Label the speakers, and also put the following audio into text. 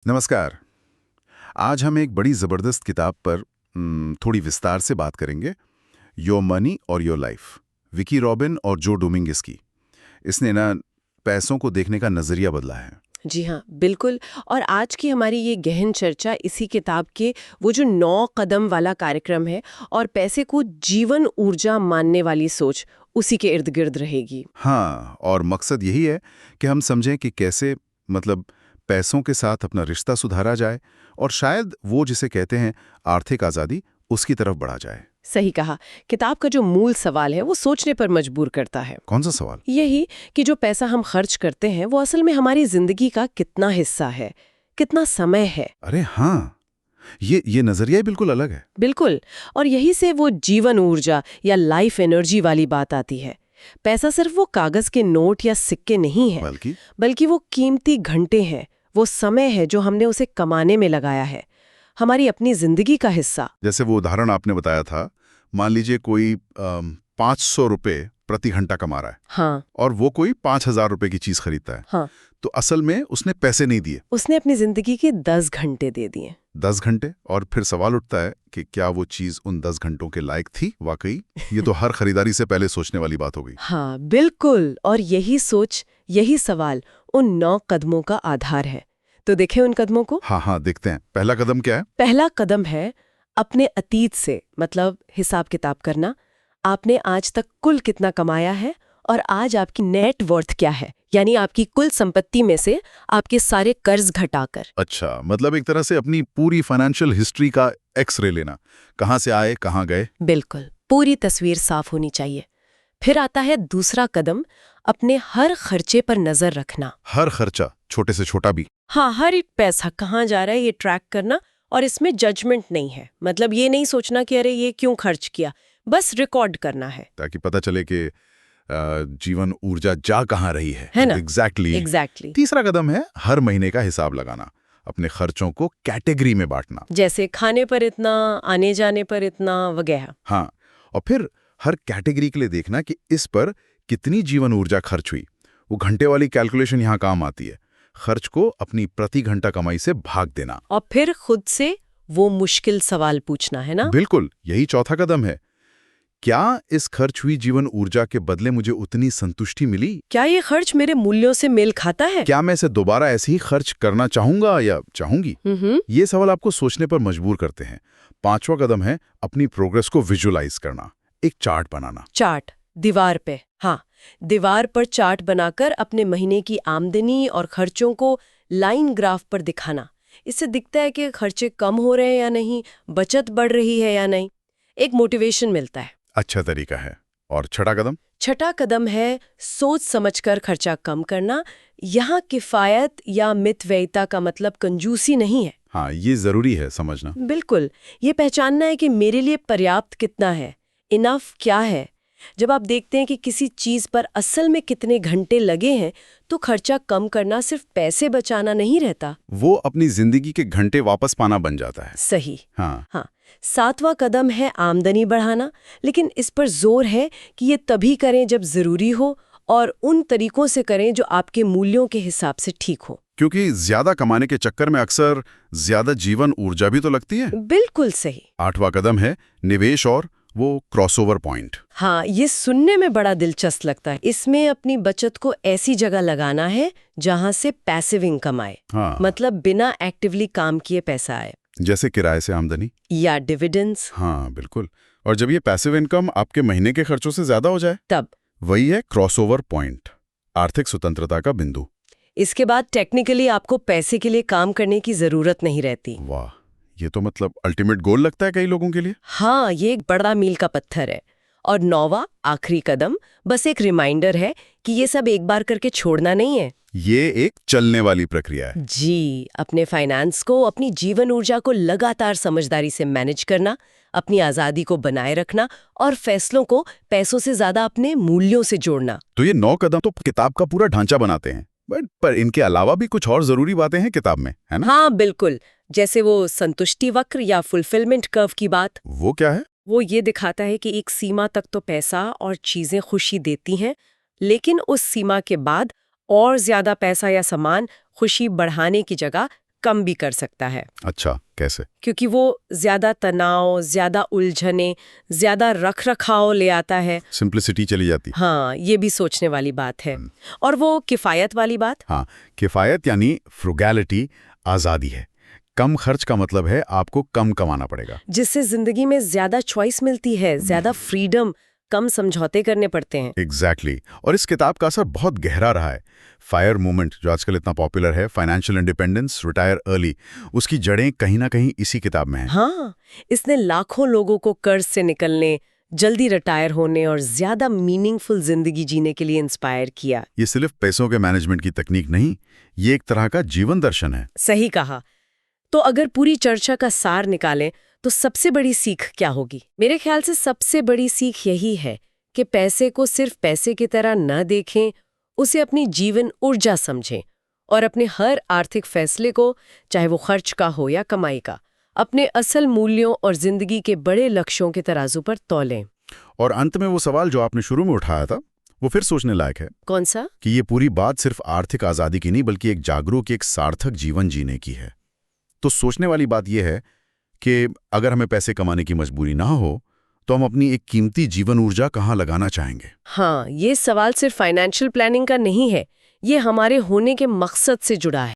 Speaker 1: नमस्कार। आज हम एक बड़ी ज़बरदस्त किताब पर थोड़ी विस्तार से बात करेंगे। योर मनी और योर लाइफ, विकी रॉबिन और जो डोमिंगिस की। इसने ना पैसों को देखने का नज़रिया बदला है।
Speaker 2: जी हाँ, बिल्कुल। और आज की हमारी ये गहन चर्चा इसी किताब के वो जो 9 कदम वाला कार्यक्रम है और पैसे को जीवन ऊर्जा मानने वाली सोच, उसी के इर्द गिर्द रहेगी।
Speaker 1: हाँ, और मकसद यही है कि हम समझें कि कैसे पैसों के साथ अपना रिश्ता सुधारा जाए और शायद वो जिसे कहते हैं आर्थिक आज़ादी, उसकी तरफ बढ़ा जाए।
Speaker 2: सही कहा। किताब का जो मूल सवाल है वो सोचने पर मजबूर करता है।
Speaker 1: कौन सा सवाल?
Speaker 2: यही कि जो पैसा हम खर्च करते हैं वो असल में हमारी जिंदगी का कितना हिस्सा है, कितना समय है।
Speaker 1: अरे हाँ, ये नज़रिया ही बिल्कुल अलग है।
Speaker 2: बिल्कुल। और यही से वो जीवन ऊर्जा या लाइफ एनर्जी वाली बात आती है। पैसा सिर्फ वो कागज के नोट या सिक्के नहीं है, बल्कि वो कीमती घंटे हैं, वो समय है जो हमने उसे कमाने में लगाया है, हमारी अपनी जिंदगी का हिस्सा।
Speaker 1: जैसे वो उदाहरण आपने बताया था, मान लीजिए कोई 500 रुपये प्रति घंटा कमा रहा है।
Speaker 2: हाँ।
Speaker 1: और वो कोई 5,000 रुपए की चीज खरीदता है।
Speaker 2: हाँ।
Speaker 1: तो असल में उसने पैसे नहीं दिए,
Speaker 2: उसने अपनी जिंदगी के 10 घंटे दे दिए।
Speaker 1: 10 घंटे। और फिर सवाल उठता है कि क्या वो चीज उन 10 घंटों के लायक थी वाकई? ये तो हर खरीदारी से पहले सोचने वाली बात हो गई।
Speaker 2: हाँ, बिल्कुल। और यही सोच, यही सवाल उन 9 कदमों का आधार है। तो देखें उन कदमों को।
Speaker 1: हाँ, देखते हैं। पहला कदम क्या है?
Speaker 2: पहला कदम है अपने अतीत से मतलब हिसाब किताब करना। आपने आज तक कुल कितना कमाया है और आज आपकी नेट वर्थ क्या है, यानी आपकी कुल संपत्ति में से आपके सारे कर्ज घटाकर।
Speaker 1: अच्छा, मतलब एक तरह से अपनी पूरी फाइनेंशियल हिस्ट्री का एक्सरे लेना, कहाँ से आए कहाँ गए।
Speaker 2: बिल्कुल, पूरी तस्वीर साफ होनी चाहिए। फिर आता है दूसरा कदम, अपने हर खर्चे पर नजर रखना।
Speaker 1: हर खर्चा, छोटे से छोटा भी।
Speaker 2: हाँ, हर एक पैसा कहाँ जा रहा है ये ट्रैक करना। और इसमें जजमेंट नहीं है, मतलब ये नहीं सोचना कि अरे ये क्यों खर्च किया, बस रिकॉर्ड करना है,
Speaker 1: ताकि पता चले कि जीवन ऊर्जा जा कहाँ रही है
Speaker 2: ना?
Speaker 1: एग्जैक्टली। तीसरा कदम है हर महीने का हिसाब लगाना, अपने खर्चों को कैटेगरी में बांटना।
Speaker 2: जैसे खाने पर इतना, आने जाने पर इतना, वगैरह।
Speaker 1: हाँ, और फिर हर कैटेगरी के लिए देखना कि इस पर कितनी जीवन ऊर्जा खर्च हुई। वो घंटे वाली कैलकुलेशन यहाँ काम आती है। खर्च को अपनी प्रति घंटा कमाई से भाग देना।
Speaker 2: और फिर खुद से वो मुश्किल सवाल पूछना है ना?
Speaker 1: बिल्कुल, यही चौथा कदम है। क्या इस खर्च हुई जीवन ऊर्जा के बदले मुझे उतनी संतुष्टि मिली?
Speaker 2: क्या ये खर्च मेरे मूल्यों से मेल खाता है?
Speaker 1: क्या मैं इसे दोबारा ऐसे ही खर्च करना चाहूंगा या चाहूंगी? ये सवाल आपको सोचने पर मजबूर करते हैं। पांचवा कदम है अपनी प्रोग्रेस को विजुअलाइज करना, एक चार्ट बनाना।
Speaker 2: चार्ट दीवार पे। हाँ, दीवार पर चार्ट बनाकर अपने महीने की आमदनी और खर्चों को लाइन ग्राफ पर दिखाना। इससे दिखता है कि खर्चे कम हो रहे हैं या नहीं, बचत बढ़ रही है या नहीं। एक मोटिवेशन मिलता है।
Speaker 1: अच्छा तरीका है। और छठा कदम?
Speaker 2: छठा कदम है सोच समझकर खर्चा कम करना। यहाँ किफायत या मितव्ययिता का मतलब कंजूसी नहीं है।
Speaker 1: हाँ, ये जरूरी है समझना।
Speaker 2: बिल्कुल, ये पहचानना है कि मेरे लिए पर्याप्त कितना है, इनफ क्या है। जब आप देखते हैं कि किसी चीज पर असल में कितने घंटे लगे हैं, तो खर्चा कम करना सिर्फ पैसे बचाना नहीं रहता,
Speaker 1: वो अपनी जिंदगी के घंटे वापस पाना बन जाता है।
Speaker 2: सही।
Speaker 1: हाँ।
Speaker 2: सातवां कदम है आमदनी बढ़ाना, लेकिन इस पर जोर है कि ये तभी करें जब जरूरी हो और उन तरीकों से करें जो आपके मूल्यों के हिसाब से ठीक हो।
Speaker 1: क्योंकि ज्यादा कमाने के चक्कर में अक्सर ज्यादा जीवन ऊर्जा भी तो लगती है।
Speaker 2: बिल्कुल सही।
Speaker 1: आठवां कदम है निवेश और वो क्रॉसओवर पॉइंट।
Speaker 2: हाँ, ये सुनने में बड़ा दिलचस्प लगता है। इसमें अपनी बचत को ऐसी जगह लगाना है जहां से पैसिव इनकम आए।
Speaker 1: हाँ।
Speaker 2: मतलब बिना एक्टिवली काम किए पैसा आए,
Speaker 1: जैसे किराए से आमदनी
Speaker 2: या डिविडेंड्स।
Speaker 1: हाँ बिल्कुल। और जब ये पैसिव इनकम आपके महीने के खर्चों से ज्यादा हो जाए,
Speaker 2: तब
Speaker 1: वही है क्रॉसओवर पॉइंट, आर्थिक स्वतंत्रता का बिंदु।
Speaker 2: इसके बाद टेक्निकली आपको पैसे के लिए काम करने की जरूरत नहीं रहती।
Speaker 1: वाह, ये तो मतलब अल्टीमेट गोल लगता है कई लोगों के लिए।
Speaker 2: हाँ, ये एक बड़ा मील का पत्थर है। और नौवां आखिरी कदम बस एक रिमाइंडर है कि ये सब एक बार करके छोड़ना नहीं है।
Speaker 1: ये एक चलने वाली प्रक्रिया है।
Speaker 2: जी, अपने फाइनेंस को, अपनी जीवन ऊर्जा को लगातार समझदारी से मैनेज करना, अपनी आजादी को बनाए रखना और फैसलों को पैसों से ज्यादा अपने मूल्यों से जोड़ना।
Speaker 1: तो ये 9 कदम तो किताब का पूरा ढांचा बनाते हैं, पर इनके अलावा भी कुछ और जरूरी बातें हैं किताब में, है ना?
Speaker 2: हाँ बिल्कुल, जैसे वो संतुष्टि वक्र या फुलफिलमेंट कर्व की बात।
Speaker 1: वो क्या है?
Speaker 2: वो ये दिखाता है कि एक सीमा तक तो पैसा और चीजें खुशी देती हैं, लेकिन उस सीमा के बाद और ज्यादा पैसा या सामान खुशी बढ़ाने की जगह कम भी कर सकता है।
Speaker 1: अच्छा, कैसे?
Speaker 2: क्योंकि वो ज्यादा तनाव, ज्यादा उलझने, ज्यादा रख रखाव ले आता है।
Speaker 1: सिंप्लिसिटी चली जाती।
Speaker 2: हाँ, ये भी सोचने वाली बात है। और वो किफायत वाली बात?
Speaker 1: हाँ, किफायत यानी फ्रुगैलिटी, आज़ादी है। कम खर्च का मतलब है आपको कम कमाना पड़ेगा,
Speaker 2: जिससे जिंदगी में ज्यादा चॉइस मिलती है, ज्यादा फ्रीडम, कम समझौते करने पड़ते हैं।
Speaker 1: एग्जैक्टली। और इस किताब का असर बहुत गहरा रहा है। फायर मूवमेंट जो आजकल इतना पॉपुलर है, फाइनेंशियल इंडिपेंडेंस, रिटायर अर्ली, उसकी जड़ें कहीं ना कहीं इसी किताब में हैं।
Speaker 2: हाँ, इसने लाखों लोगों को कर्ज से निकलने, जल्दी रिटायर होने और ज्यादा मीनिंगफुल जिंदगी जीने के लिए इंस्पायर किया।
Speaker 1: ये सिर्फ पैसों के मैनेजमेंट की तकनीक नहीं, ये एक तरह का जीवन दर्शन है।
Speaker 2: सही कहा। तो अगर पूरी चर्चा का सार निकालें तो सबसे बड़ी सीख क्या होगी? मेरे ख्याल से सबसे बड़ी सीख यही है कि पैसे को सिर्फ पैसे की तरह न देखें, उसे अपनी जीवन ऊर्जा समझें और अपने हर आर्थिक फैसले को, चाहे वो खर्च का हो या कमाई का, अपने असल मूल्यों और जिंदगी के बड़े लक्ष्यों के तराजू पर तौलें।
Speaker 1: और अंत में वो सवाल जो आपने शुरू में उठाया था, वो फिर सोचने लायक है।
Speaker 2: कौन सा?
Speaker 1: कि ये पूरी बात सिर्फ आर्थिक आज़ादी की नहीं, बल्कि एक जागरूक, एक सार्थक जीवन जीने की है। तो सोचने वाली बात यह है कि अगर हमें पैसे कमाने की मजबूरी ना हो, तो हम अपनी एक कीमती जीवन ऊर्जा कहाँ लगाना चाहेंगे?
Speaker 2: हाँ, ये सवाल सिर्फ फाइनेंशियल प्लानिंग का नहीं है, ये हमारे होने के मकसद से जुड़ा है।